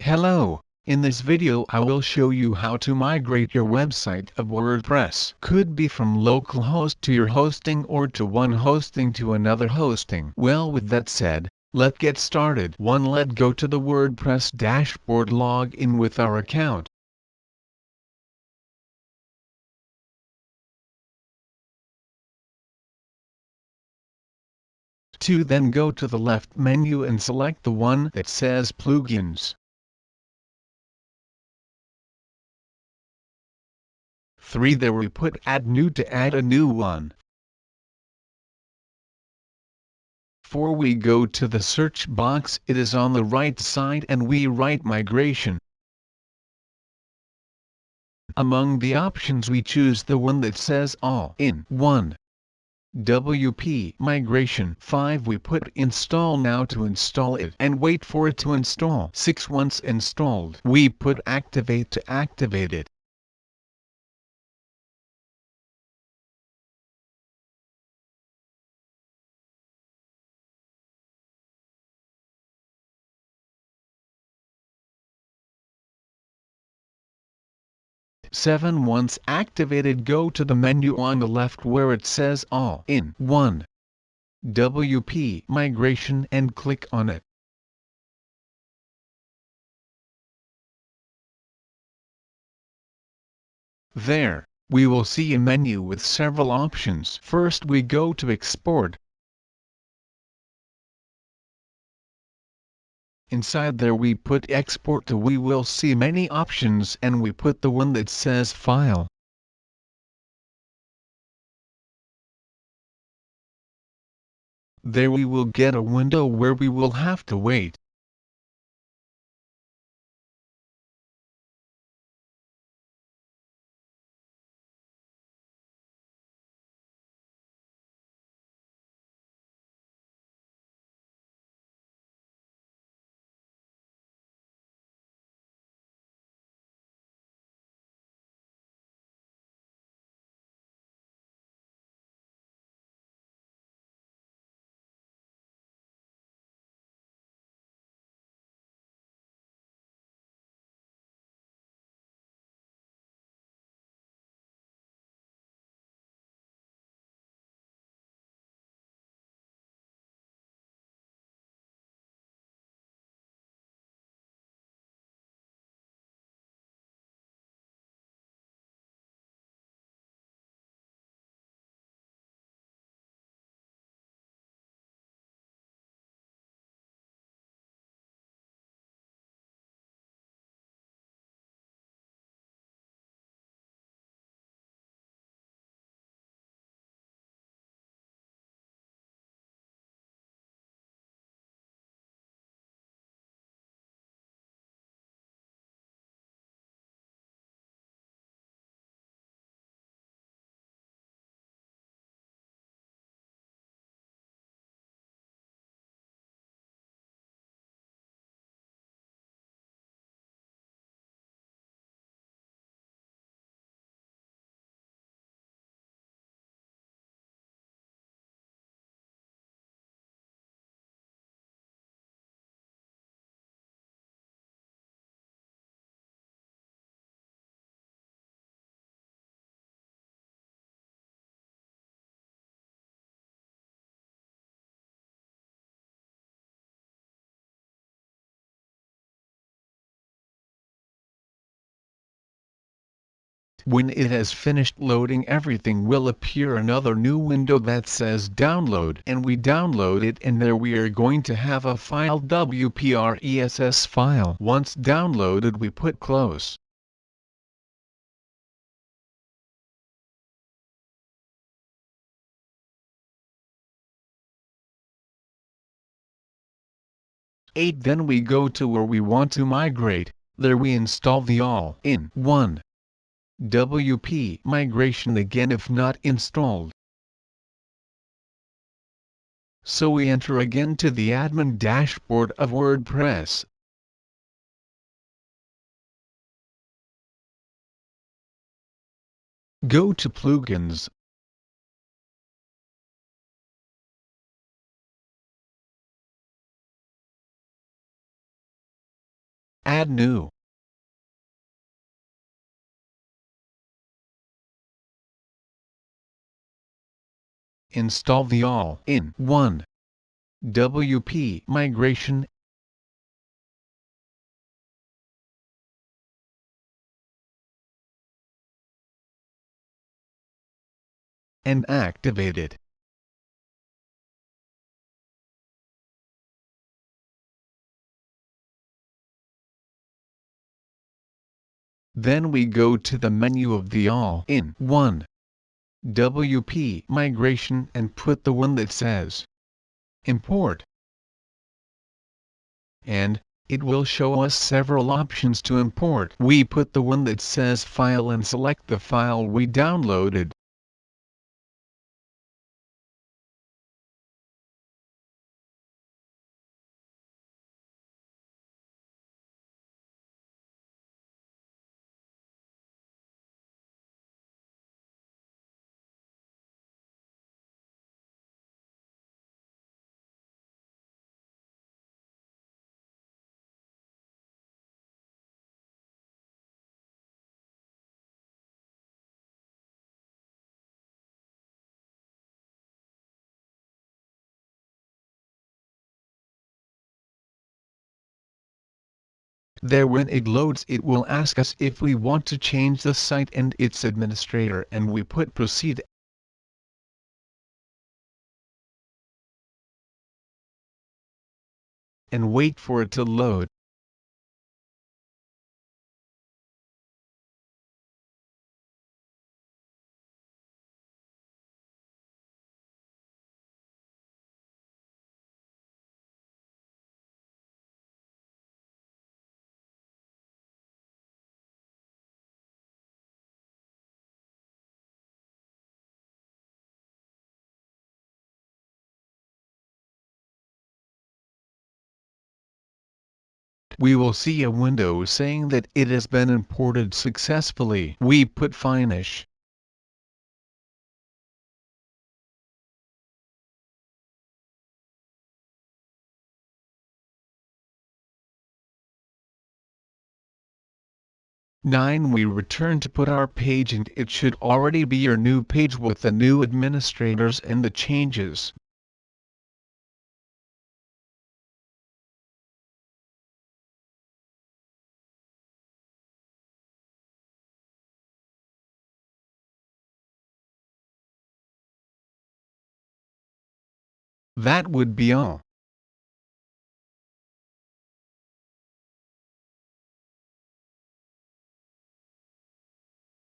Hello, in this video I will show you how to migrate your website of WordPress. Could be from localhost to your hosting or to one hosting to another hosting. Well, with that said, let's get started. 1. Let's go to the WordPress dashboard, log in with our account. 2. Then go to the left menu and select the one that says plugins. 3. There we put add new to add a new one. 4. We go to the search box, it is on the right side, and we write migration. Among the options we choose the one that says all in one. WP migration. 5. We put install now to install it and wait for it to install. 6. Once installed, we put activate to activate it. 7. Once activated, go to the menu on the left where it says all in one. WP migration and click on it. There, we will see a menu with several options. First we go to export. Inside there we put export to. We will see many options and we put the one that says file. There we will get a window where we will have to wait. When it has finished loading, everything will appear another new window that says download, and we download it, and there we are going to have a file, WPRESS file. Once downloaded we put close. Eight. Then we go to where we want to migrate, there we install the all-in-one WP migration again if not installed. So we enter again to the admin dashboard of WordPress. Go to plugins. Add new. Install the all-in-one WP migration and activate it. Then we go to the menu of the all-in-one WP migration and put the one that says Import. And it will show us several options to import. We put the one that says File and select the file we downloaded. There, when it loads, it will ask us if we want to change the site and its administrator, and we put proceed. And wait for it to load. We will see a window saying that it has been imported successfully. We put finish. We return to put our page, and it should already be your new page with the new administrators and the changes. That would be all.